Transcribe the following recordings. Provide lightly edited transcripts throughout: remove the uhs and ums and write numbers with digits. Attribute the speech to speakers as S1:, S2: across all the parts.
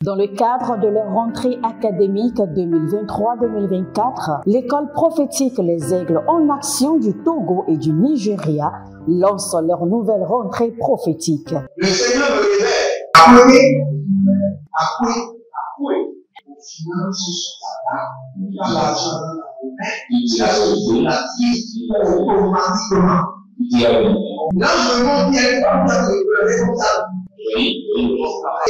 S1: Dans le cadre de leur rentrée académique 2023-2024, l'école prophétique Les Aigles en Action du Togo et du Nigeria lance leur nouvelle rentrée prophétique.
S2: Le Seigneur me révèle. Appuyez. Au final, il y a l'argent dans la main, il y a la vie automatiquement. Là, je me montre bien comme ça, comme ça. Et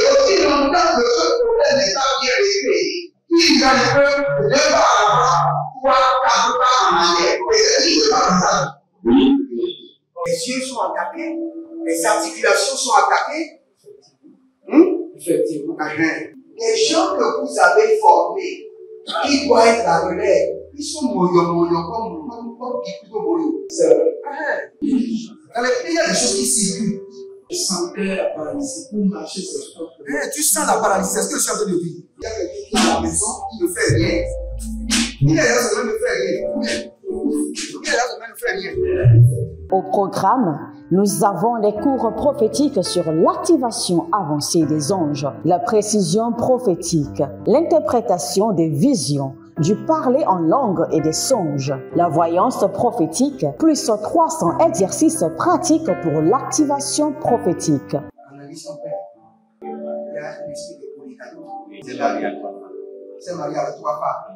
S2: aussi longtemps que ce problème n'est pas bien réglé, il y a un peu de pas à l'avant, 3, 4 pas en arrière. Et c'est pas ça. Les yeux sont attaqués, les articulations sont attaquées. Effectivement. Les gens que vous avez formés, qui doivent être la relève, ils sont moyo comme plutôt moyo. C'est vrai. Dans les pays, il y a des choses qui circulent. Je sentais la paralysie pour marcher sur le corps. Tu sens la paralysie, c'est ce que je suis en train de dire. Il y a quelqu'un qui est à la maison, qui ne fait rien. Il est là, ça ne fait rien. Il est là, ça ne fait rien.
S1: Au programme, nous avons les cours prophétiques sur l'activation avancée des anges, la précision prophétique, l'interprétation des visions, du parler en langue et des songes, la voyance prophétique, plus 300 exercices pratiques pour l'activation prophétique.
S2: Analyse son père. Il y a un esprit de polygamie. C'est marié à 3 femmes. C'est marié à 3 femmes.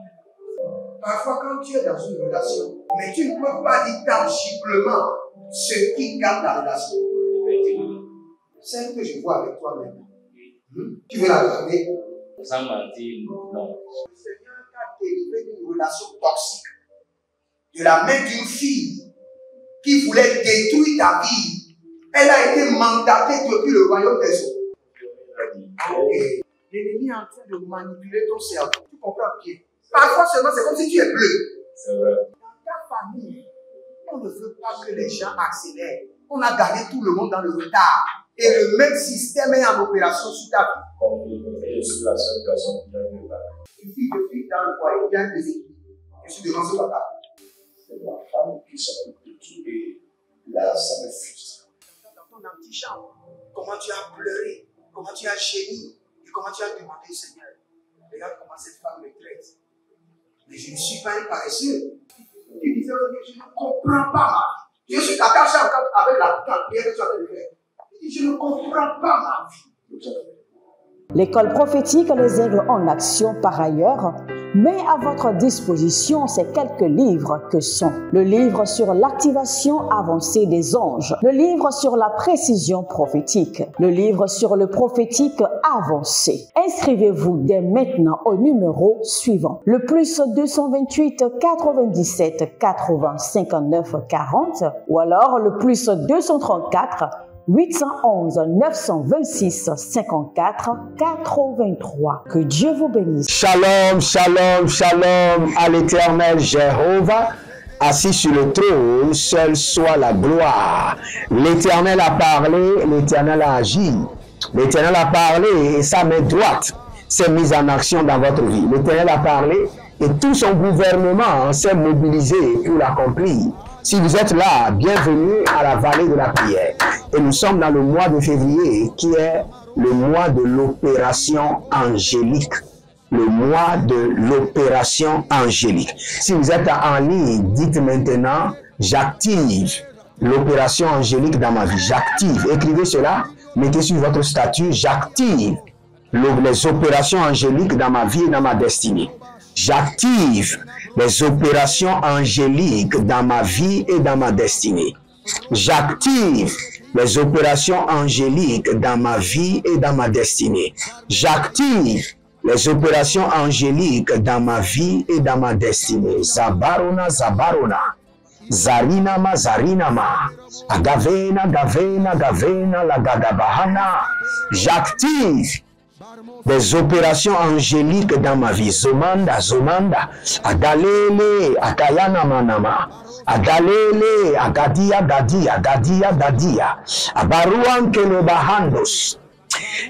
S2: Parfois, quand tu es dans une relation, mais tu ne peux pas dire tangiblement ce qui garde la relation. Celle que je vois avec toi maintenant. Tu veux la garder?
S3: Sans mentir, non.
S2: Le Seigneur t'a délivré d'une relation toxique. De la main d'une fille qui voulait détruire ta vie. Elle a été mandatée depuis le royaume des eaux. Okay. L'ennemi est en train de manipuler ton cerveau. Tu comprends bien? Parfois seulement, c'est comme si tu es bleu.
S3: C'est vrai.
S2: Dans ta famille, on ne veut pas que les gens accélèrent. On a gardé tout le monde dans le retard. Et le même système est en opération sur ta vie.
S3: Je suis la seule personne qui a vu ça.
S2: Une fille de fille dans le foyer, il y a des équipes. Je suis devant ce papa.
S3: C'est ma femme qui s'occupe de tout et là, ça me frustre.
S2: Dans ton antichambre, comment tu as pleuré, comment tu as gémi et comment tu as demandé au Seigneur. Regarde comment cette femme me traite. Mais je ne suis pas un paresseux. Tu disais, je ne comprends pas ma vie. Je suis attaché avec la prière que tu as fait de faire. Je ne comprends pas ma vie.
S1: L'école prophétique Les Aigles en Action, par ailleurs, met à votre disposition ces quelques livres que sont le livre sur l'activation avancée des anges, le livre sur la précision prophétique, le livre sur le prophétique avancé. Inscrivez-vous dès maintenant au numéro suivant, le plus 228 97 80 59 40 ou alors le plus 234 811 926 54 83. Que Dieu vous bénisse.
S4: Shalom, shalom, shalom à l'Éternel Jéhovah. Assis sur le trône, seul soit la gloire. L'Éternel a parlé, l'Éternel a agi. L'Éternel a parlé et sa main droite s'est mise en action dans votre vie. L'Éternel a parlé et tout son gouvernement s'est mobilisé pour l'accomplir. Si vous êtes là, bienvenue à la vallée de la prière. Et nous sommes dans le mois de février qui est le mois de l'opération angélique. Le mois de l'opération angélique. Si vous êtes en ligne, dites maintenant, j'active l'opération angélique dans ma vie. J'active. Écrivez cela, mettez sur votre statut, j'active les opérations angéliques dans ma vie et dans ma destinée. J'active les opérations angéliques dans ma vie et dans ma destinée. J'active les opérations angéliques dans ma vie et dans ma destinée. J'active les opérations angéliques dans ma vie et dans ma destinée. Zabarona, Zabarona. Zarinama, Zarinama. Agavena, Gavena, Gavena, Lagadabahana. J'active des opérations angéliques dans ma vie. Zomanda, Zomanda, Adalele, Akayana Manama, Adalele, Agadia, Gadia, Gadia, Gadia, Abaruan Kenebahandos,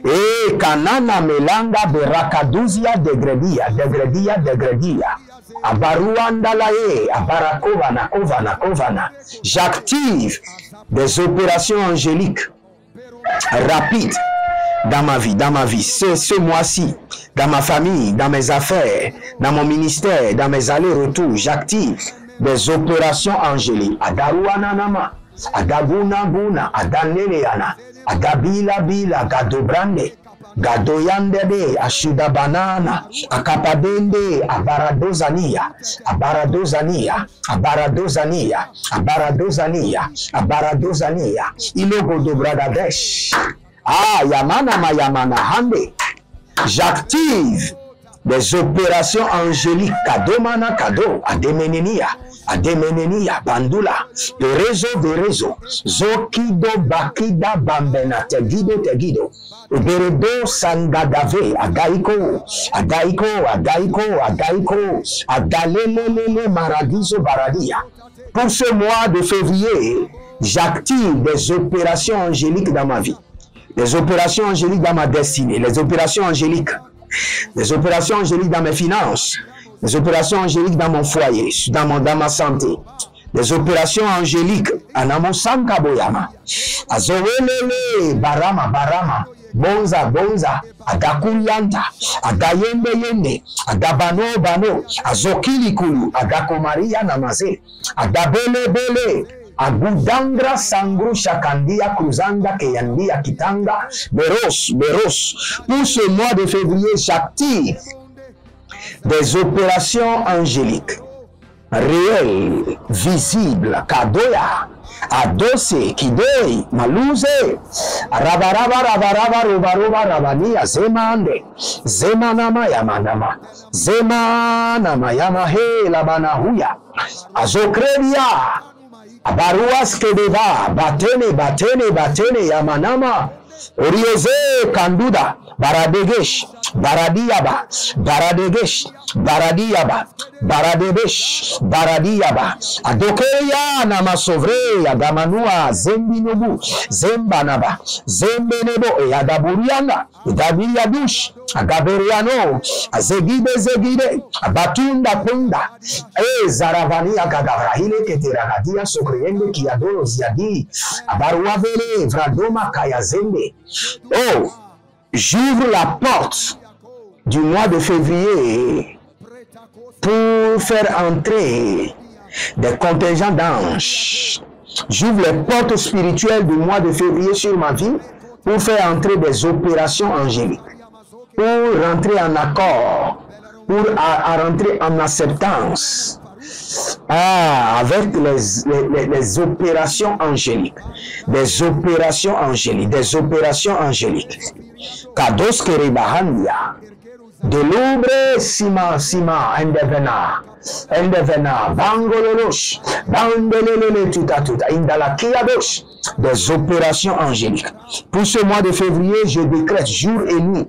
S4: E Kanana Melanga, Berakaduzia, Degredia, Degredia, Degredia, Abaruanda Lae, Abarakovana, Kovana, Kovana. J'active des opérations angéliques rapides dans ma vie, ce mois-ci, dans ma famille, dans mes affaires, dans mon ministère, dans mes allers-retours, j'active des opérations angéliques. Adaruananama, Adagunaguna, Adaneleana, Adabila Bila, Gadobrande, Gadoyandebe, Ashuda Banana, Akapadende, Abaradozania, Abaradozania, Abaradozania, Abaradozania, Abaradozania, Ilogo do Bradadesh. Ah, Yamana Mayamana Hande. J'active des opérations angéliques. Kadomana Kado, Ademenenia, Bandula, de réseau, Zokido, Bakida, Bambena, Tegido, Beredo, Sangadave, Agaiko, Agalele, Maradiso, Baradia. Pour ce mois de février, j'active des opérations angéliques dans ma vie. Les opérations angéliques dans ma destinée, les opérations angéliques dans mes finances, les opérations angéliques dans mon foyer, dans ma santé, les opérations angéliques en Amosanka Boyama, Azowelele, Barama, Bonza, Agakurianta, Agayende, Agabano, Azokilikulu, Agakomaria Namaze, Agabele, Agudangra Sangru Shakandia Cruzanga Keyandia Kitanga Beros. Pour ce mois de février, j'active des opérations angéliques réelles, visibles, Kadoya, Adose, Kidoi, Maluze, Rabaraba, Robaroba, Rabania, Zemande, Zemanama, Yamahe, Labanahuya, Azokrebia, Baruas Kedeva, Batene, Yamanama, Orioze, Kanduda, Baradegesh, Baradiaba, Adokeya, Namasovre, Adamanua, Zembinobu, Zembanaba, Zembenebo, Adaburiana, Dabiadush, Agaberiano, Zegide, Abatunda Punda, Zaravania Gagabrahile, Keteragadia, Sokriende, Kiadoro, Ziadi, Abaruavele, Vradoma, Kayazembe. Oh, j'ouvre la porte du mois de février pour faire entrer des contingents d'anges. J'ouvre les portes spirituelles du mois de février sur ma vie pour faire entrer des opérations angéliques, pour rentrer en accord, pour rentrer en acceptance avec les opérations angéliques. Des opérations angéliques. Kados Keribahandia. De l'ombre Sima, Endevena, Bangololosh, Bandelele, tuta, Indalakiadosh, des opérations angéliques. Pour ce mois de février, je décrète jour et nuit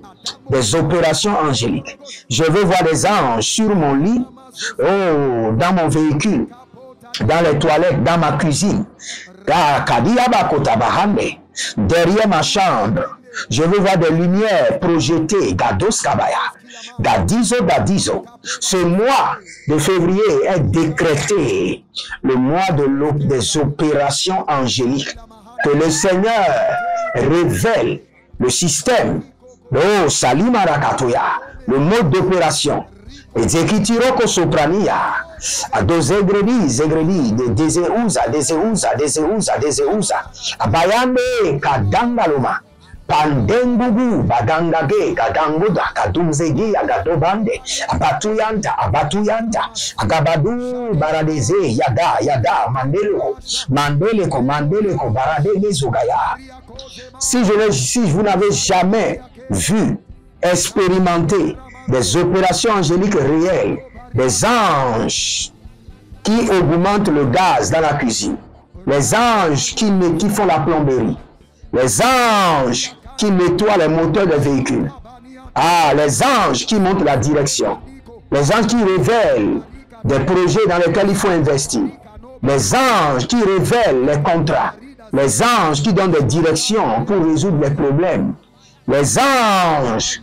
S4: des opérations angéliques. Je veux voir des anges sur mon lit, dans mon véhicule, dans les toilettes, dans ma cuisine, derrière ma chambre. Je veux voir des lumières projetées, Gados Kabaya, Gadizo. Ce mois de février est décrété le mois des opérations angéliques. Que le Seigneur révèle le système, Salimarakatoya, le mode d'opération. Et Zekitiroko Soprania, à deux Zegreli, Deseuza, Abayande, Kadangaloma. Pandengugu, Badangage, Gadanguda, Kadumzegi, Agadobande, Abatuyanta, Agabadu, Baradeze, Yada, Mandeleko, Baradeze, Zugaya. Si vous n'avez jamais vu, expérimenté des opérations angéliques réelles, des anges qui augmentent le gaz dans la cuisine, les anges qui font la plomberie, les anges qui nettoient les moteurs des véhicules, les anges qui montrent la direction, les anges qui révèlent des projets dans lesquels il faut investir, les anges qui révèlent les contrats, les anges qui donnent des directions pour résoudre les problèmes, les anges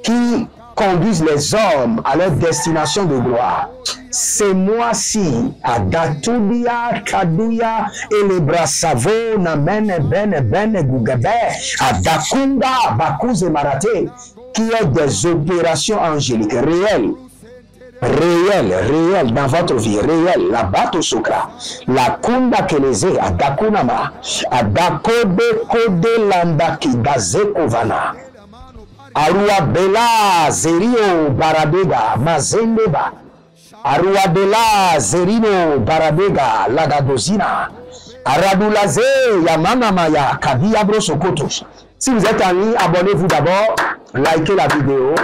S4: qui conduisent les hommes à leur destination de gloire. C'est moi-ci, Adatudia, Kaduya, Elebrasavo, Namen, Ben, Gugabe, Adakunda, Bakuz et Marate, qui est des opérations angéliques réelles. Réel dans votre vie, réel, la bato sukra, la kunda keleze, adakunama, adakode kode landaki, dazekovana, arua bela, zerio, baradega, mazendeba, arua bela, zerino, baradega, lagadozina, aradulaze, yamanamaya, kadiabro sokotos. Si vous êtes en ligne, abonnez-vous d'abord, likez la vidéo,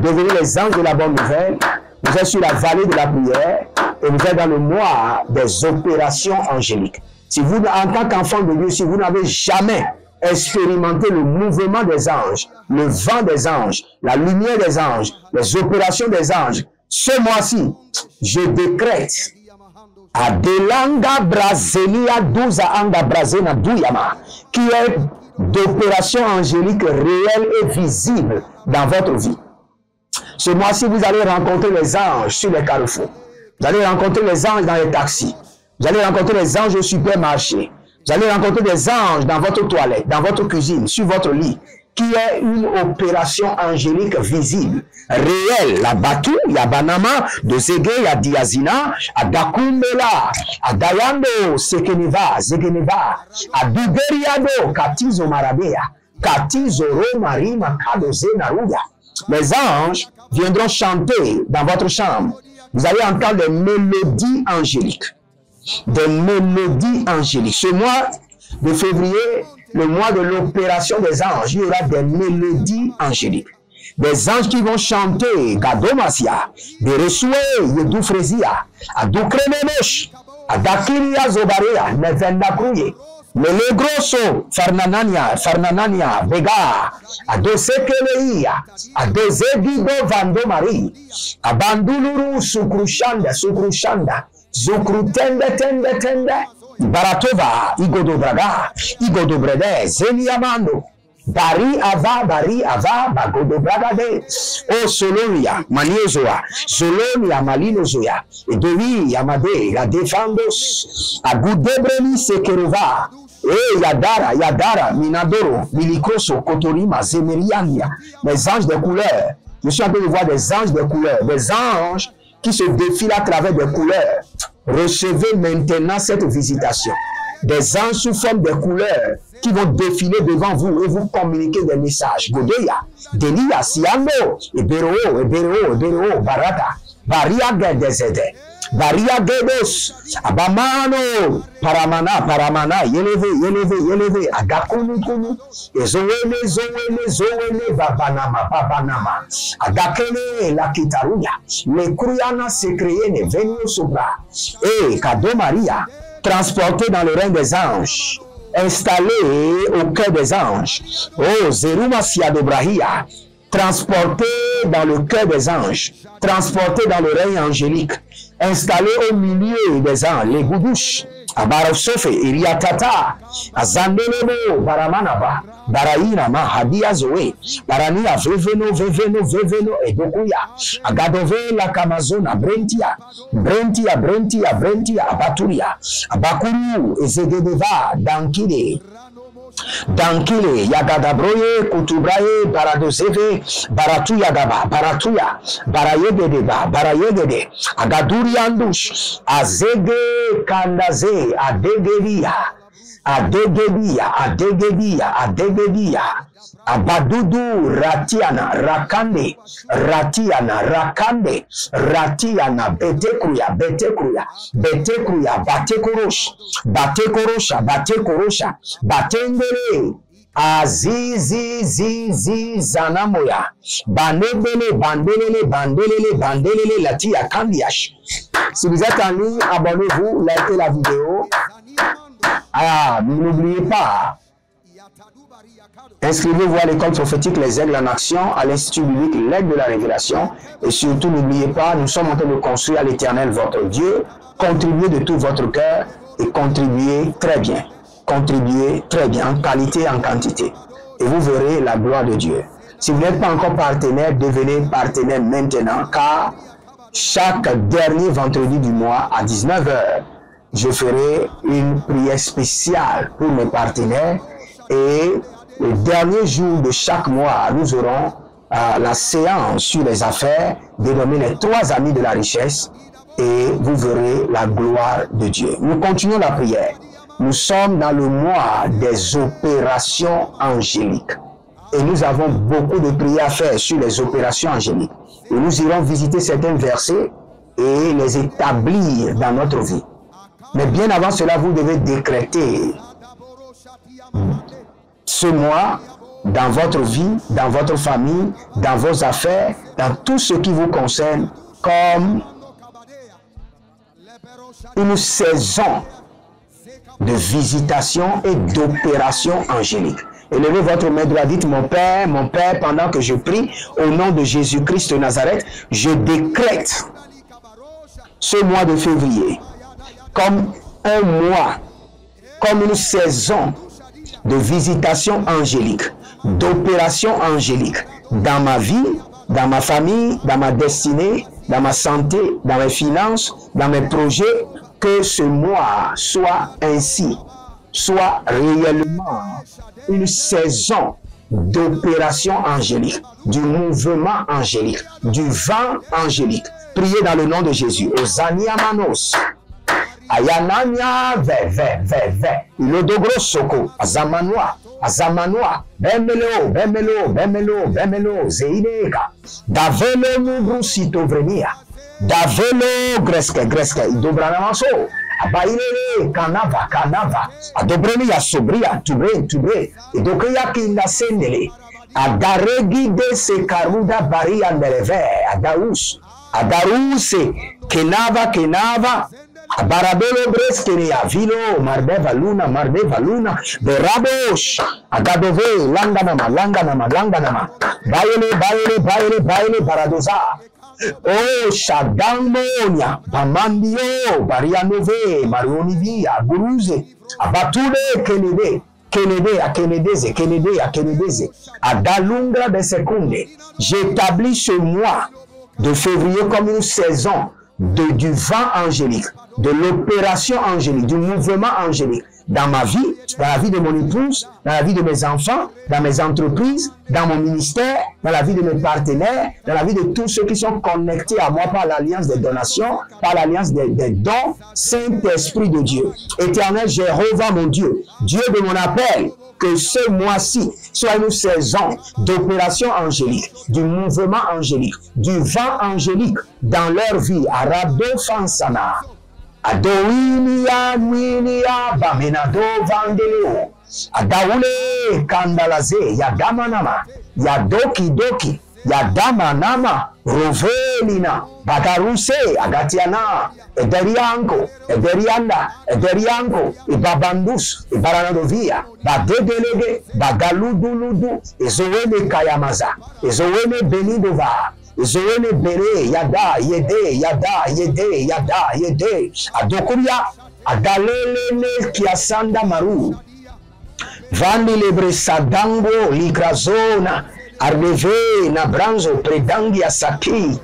S4: devenez les anges de la bonne nouvelle. Vous êtes sur la vallée de la prière et vous êtes dans le mois des opérations angéliques. Si vous, en tant qu'enfant de Dieu, si vous n'avez jamais expérimenté le mouvement des anges, le vent des anges, la lumière des anges, les opérations des anges, ce mois-ci, je décrète Adelanga Brazelia Douza Anga Brazena Douyama, qui est d'opérations angéliques réelles et visibles dans votre vie. Ce mois-ci, vous allez rencontrer les anges sur les carrefours. Vous allez rencontrer les anges dans les taxis. Vous allez rencontrer les anges au supermarché. Vous allez rencontrer des anges dans votre toilette, dans votre cuisine, sur votre lit, qui est une opération angélique visible, réelle. La Batu, Yabanama, de Zege, Yadiazina, Adakumbela, Adayando, Sekeneva, Zegeneva, Adugeriado, Katizo Marabea, Katizo Romarima, Kadoze Naruya. Les anges viendront chanter dans votre chambre. Vous allez entendre des mélodies angéliques. Des mélodies angéliques. Ce mois de février, le mois de l'opération des anges, il y aura des mélodies angéliques. Des anges qui vont chanter Gadomasia, de Resoué, Yedou Frésia, Adoukremenosh, Adakiria Zobarea, Nevenda Krouye. Le grosso, Farnanania, Vega, Adosekeleia, Adozegido Vando Marie, Abanduluru, Sukrushanda, Zukrutende, Baratova, Igodobraga, Igodobrede, Zeniamando, Bari Ava, Bagodobragade, O Solonia, Maniozoa, Solonia, Malinozoya, Edovi, Yamade, la Defandos, Agudebreni, Sekerova, Yadara, Minadoro, Milikoso, Kotorima, Zemeriania, les anges de couleur. Je suis en train de voir des anges de couleur, des anges qui se défilent à travers des couleurs. Recevez maintenant cette visitation. Des anges sous forme de couleurs qui vont défiler devant vous et vous communiquer des messages. Godeya, Delia, Siando, Ebero, Barata, Baria Gedezede, Baria Gedos, Abamano, Paramana, Yeleve, Agakunu, Zoene, Babanama, Agakene, la Kitaruya, les Kruyana Sekreene, Venio Sobra, et Kado Maria, transporté dans le règne des anges, installé au cœur des anges. Oh, Zeruma Siadobrahia, transporté dans le cœur des anges, transporté dans le règne angélique, installé au milieu des anges, les goudouches, Abarosofe, Iriatata, Azandelebo, Baramanaba, Barainama, Hadia Zoe, Barania, Veveno, Edokuya, Agadove, la Kamazona, Brentia, Abaturia, Abakuru, Ezegedeva, Dankile, Yagadabroye, Kutubraye, Baradoseve, Baratuya, Barayegede, Agaduriandush, Azege, Kandaze, Adegedia, Abadudu, Ratiana, Betekruya, Batekorosha, Batendere, Azizi, Zanamoya, Bandelele, Latia, Kandiash. Si vous êtes en ligne, abonnez-vous, likez la vidéo. N'oubliez pas, inscrivez-vous à l'école prophétique Les Aigles en Action, à l'Institut biblique L'Aigle de la Révélation. Et surtout, n'oubliez pas, nous sommes en train de construire à l'Éternel votre Dieu. Contribuez de tout votre cœur et contribuez très bien. Contribuez très bien, en qualité et en quantité. Et vous verrez la gloire de Dieu. Si vous n'êtes pas encore partenaire, devenez partenaire maintenant, car chaque dernier vendredi du mois à 19 h, je ferai une prière spéciale pour mes partenaires et le dernier jour de chaque mois, nous aurons la séance sur les affaires dénommée les 3 amis de la richesse et vous verrez la gloire de Dieu. Nous continuons la prière. Nous sommes dans le mois des opérations angéliques et nous avons beaucoup de prières à faire sur les opérations angéliques. Et nous irons visiter certains versets et les établir dans notre vie. Mais bien avant cela, vous devez décréter ce mois dans votre vie, dans votre famille, dans vos affaires, dans tout ce qui vous concerne comme une saison de visitation et d'opération angélique. Élevez votre main droite, dites mon Père, pendant que je prie, au nom de Jésus-Christ de Nazareth, je décrète ce mois de février comme un mois, comme une saison de visitation angélique, d'opération angélique dans ma vie, dans ma famille, dans ma destinée, dans ma santé, dans mes finances, dans mes projets, que ce mois soit ainsi, soit réellement une saison d'opération angélique, du mouvement angélique, du vent angélique. Priez dans le nom de Jésus. Osania Manos. Ayananya ve. Ilodogro soko. Azamanwa. Bemelo. Zeideka. Davelo nubrusito vrenia. Davelo greske. Idobranamaso. Abailele kanava. Adobreni ya sobria. Tubre. Idokaya kinda sendele. Adaregi se karuda baria nereve. Adaruse. Kenava. Barabelo breskeria vilo mardeva luna berabosh agadove langanama baile baradoza oh shadamonia bamandio barianove marionivia guruze abatule kenedeze adalungra de seconde. J'établis ce mois de février comme une saison du vent angélique, de l'opération angélique, du mouvement angélique dans ma vie, dans la vie de mon épouse, dans la vie de mes enfants, dans mes entreprises, dans mon ministère, dans la vie de mes partenaires, dans la vie de tous ceux qui sont connectés à moi par l'alliance des donations, par l'alliance des dons, Saint-Esprit de Dieu. Éternel Jéhovah mon Dieu, Dieu de mon appel, que ce mois-ci soit une saison d'opération angélique, du mouvement angélique, du vent angélique dans leur vie. Arado fansana, adowinia bamenado vandeleo, adaule kandalaze, yadamanama, yadoki, yadamanama, rovelina, bagaruse, agatiana, ederianko, ibabandus, ibaranadovia, badedelege, bagaluduludu, ezowene kayamaza, ezowene benidova, ezowene bere, yada, yede, adokuria, adalelele kiasanda maru, vandi lebre sadango, ligrazona, Arneve na branzo predangi asaki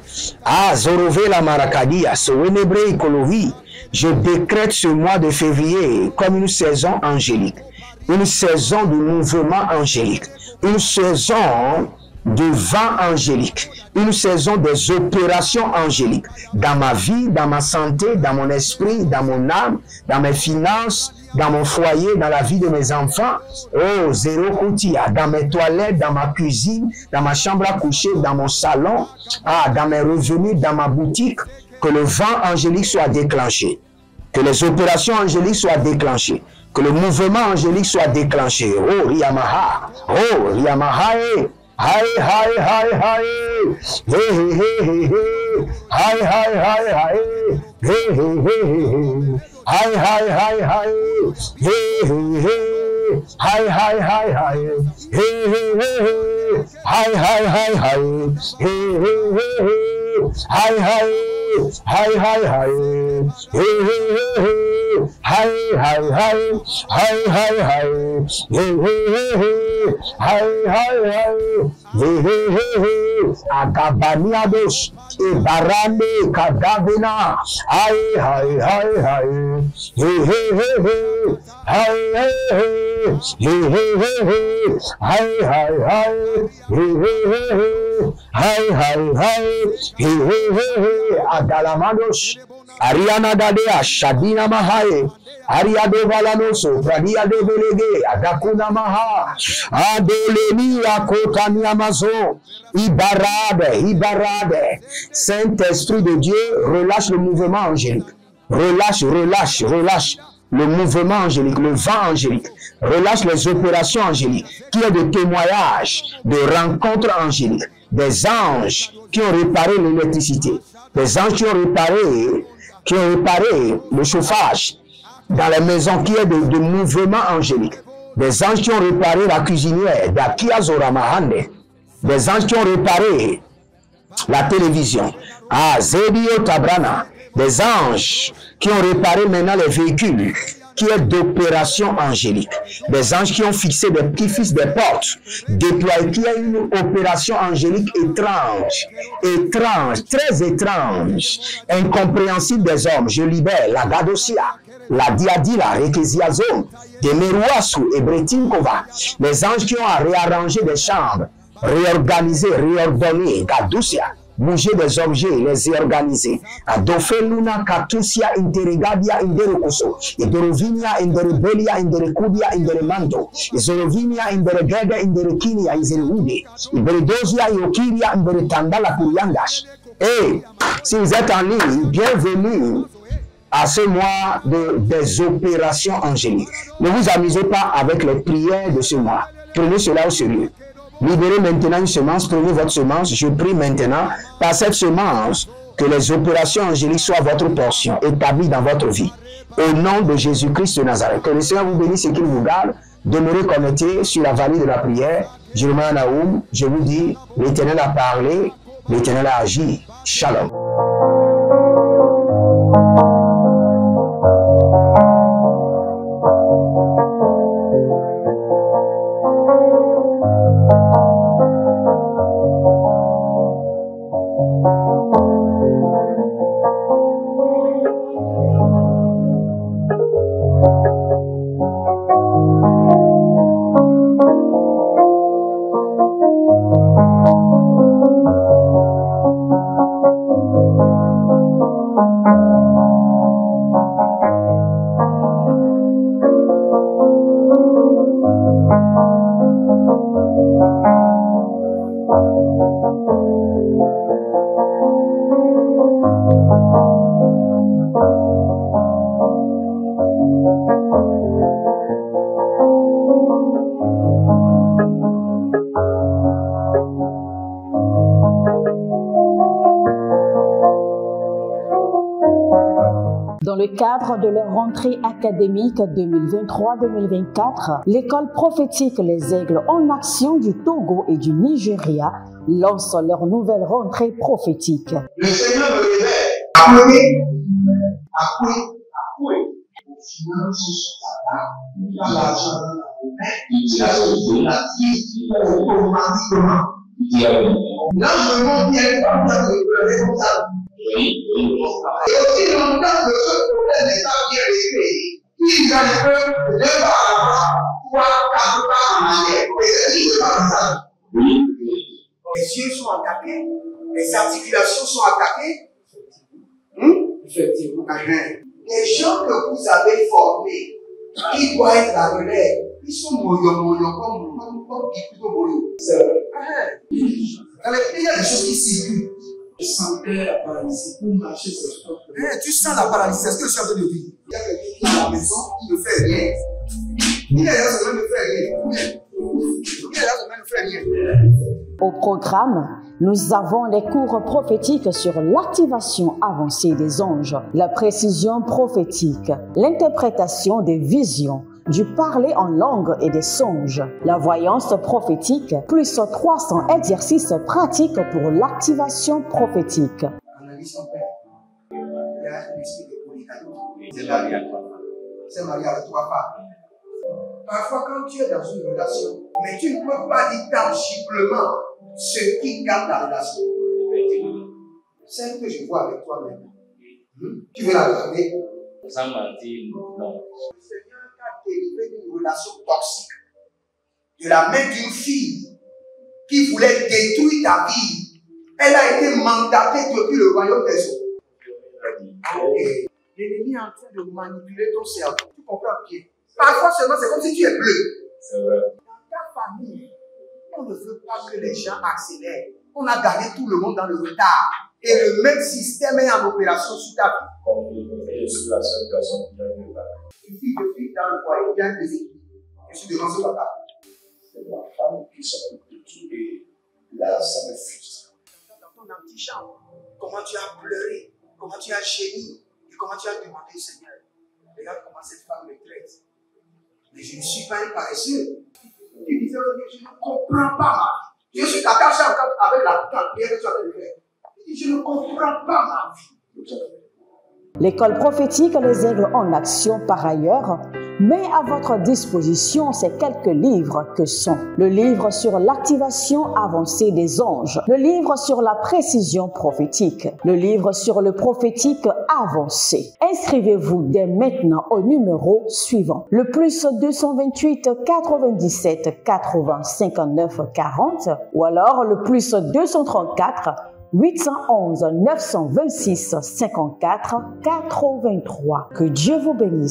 S4: zorove la marakadia sowenebre kolovi. Je décrète ce mois de février comme une saison angélique, une saison de mouvement angélique, une saison de vent angélique, une saison des opérations angéliques dans ma vie, dans ma santé, dans mon esprit, dans mon âme, dans mes finances, dans mon foyer, dans la vie de mes enfants, oh, zéro koutia, dans mes toilettes, dans ma cuisine, dans ma chambre à coucher, dans mon salon, dans mes revenus, dans ma boutique, que le vent angélique soit déclenché, que les opérations angéliques soient déclenchées, que le mouvement angélique soit déclenché. Oh, Riyamaha, Hi, hi, hi, hi, hey, hey, hey, hey, hi, hi, hi, hi, hi, hi, hey, hey, hey, hey, hi, hi, hi, hey, hey, hey, hey, Agabaniados, Ibarande, Kadavina, hi, hi, hi, hi, hey, hey, hey, hey, hi, hey, hey, hey, hey, hey, hey, hi, hi, hi, hey, hey, hey, hey, hi, hi, hi, hey, hey, hey, hey, Adalamados, Ariana Dade, Ashadina Mahai, Ariado Valanoso, Pradia de Belege, Adakuna Maha, Adoleni, Akotani Amazo, Ibarade, Ibarade. Saint-Esprit de Dieu, relâche le mouvement angélique. Relâche, relâche, relâche le mouvement angélique, le vent angélique. Relâche les opérations angéliques, qui est de témoignages, de rencontres angéliques, des anges qui ont réparé l'électricité, des anges qui ont réparé le chauffage dans les maisons, qui est de mouvement angélique, des anges qui ont réparé la cuisinière, des anges qui ont réparé la télévision, Zedio Tabrana, des anges qui ont réparé maintenant les véhicules, qui est d'opération angélique, des anges qui ont fixé qui fixent des portes, déployés, qui a une opération angélique étrange, étrange, très étrange, incompréhensible des hommes. Je libère la Gadosia, la Diadila, Rekeziazom, de Merouasu et Bretinkova, les anges qui ont réarrangé des chambres, réorganiser, réordonner, Gadusia, bouger des objets, les réorganiser. Adofeluna Katusia Interregadia Inderekoso, Idorovinia Inderebelia Inderekudia Inderemando, Izorovinia Inderegega Inderekinia Izerude, Iberedosia Iokiria Inderetandala Kuriandash. Et si vous êtes en ligne, bienvenue à ce mois des opérations angéliques. Ne vous amusez pas avec les prières de ce mois. Prenez cela au sérieux. Libérez maintenant une semence, prenez votre semence. Je prie maintenant par cette semence que les opérations angéliques soient votre portion, établies dans votre vie. Au nom de Jésus-Christ de Nazareth. Que le Seigneur vous bénisse et qu'il vous garde. Demeurez connectés sur la vallée de la prière. Jérémie Naoum, je vous dis, l'Éternel a parlé, l'Éternel a agi. Shalom.
S1: Dans le cadre de leur rentrée académique 2023-2024, l'école prophétique Les Aigles en Action du Togo et du Nigeria lance leur nouvelle rentrée prophétique.
S2: Le Seigneur me révèle. Appuyez. Au final, ce sera dans l'argent dans la main. Il a sauvé la vie automatiquement. Là, je me montre bien comme ça, comme ça. Et aussi longtemps que ce problème n'est pas bien réglé, ils en peuvent 2 pas à l'avant, 3, 4 pas en arrière. Et c'est ce pas ça. Les yeux sont attaqués, les articulations sont attaquées. Effectivement. Les gens que vous avez formés, qui doivent être la relève, ils sont moyo comme plutôt moyo. C'est vrai. Il y a des choses qui circulent. Je sentais la paralysie pour marcher sur ce corps. Tu sens la paralysie, c'est ce que je suis en train de dire. Il y a quelqu'un qui est à la maison, qui ne fait rien. Il est là, ça ne fait rien. Il est là, ça ne fait rien.
S1: Au programme, nous avons les cours prophétiques sur l'activation avancée des anges, la précision prophétique, l'interprétation des visions, du parler en langue et des songes, la voyance prophétique, plus 300 exercices pratiques pour l'activation prophétique.
S2: Analyse ton père. mariage de l'esprit de polygamy. C'est marié à 3 femmes. C'est marié à 3 femmes. Parfois, quand tu es dans une relation, mais tu ne peux pas dire tangiblement ce qui garde la relation. Celle que je vois avec toi maintenant. Tu veux la garder?
S5: Sans mentir, non.
S2: Le Seigneur t'a délivré d'une relation toxique. De la main d'une fille qui voulait détruire ta vie. Elle a été mandatée depuis le royaume des eaux. Et l'ennemi est en train de manipuler ton cerveau. Tu comprends bien? Parfois seulement, c'est comme si tu es bleu.
S5: C'est vrai.
S2: Dans ta famille, on ne veut pas que les gens accélèrent. On a gardé tout le monde dans le retard. Et le même système est en opération sur ta vie.
S5: Comme je suis la seule personne qui a vu ça.
S2: Une fille de fille dans le foyer, bien déséquilibrée. Je suis devant ce papa.
S3: C'est ma femme qui s'occupe de tout et là, ça me frustre.
S2: Dans ton antichambre, comment tu as pleuré, comment tu as gémi et comment tu as demandé au Seigneur. Regarde comment cette femme me traite. Mais je ne suis pas un paresseux. Tu disais, je ne comprends pas ma vie. Je suis attaché encore avec la prière que tu as fait. Je ne comprends pas ma vie.
S1: L'école prophétique Les Aigles en Action, par ailleurs, met à votre disposition ces quelques livres que sont le livre sur l'activation avancée des anges, le livre sur la précision prophétique, le livre sur le prophétique avancé. Inscrivez-vous dès maintenant au numéro suivant, le plus 228 97 80 59 40 ou alors le plus 234 811 926 54 83. Que Dieu vous bénisse.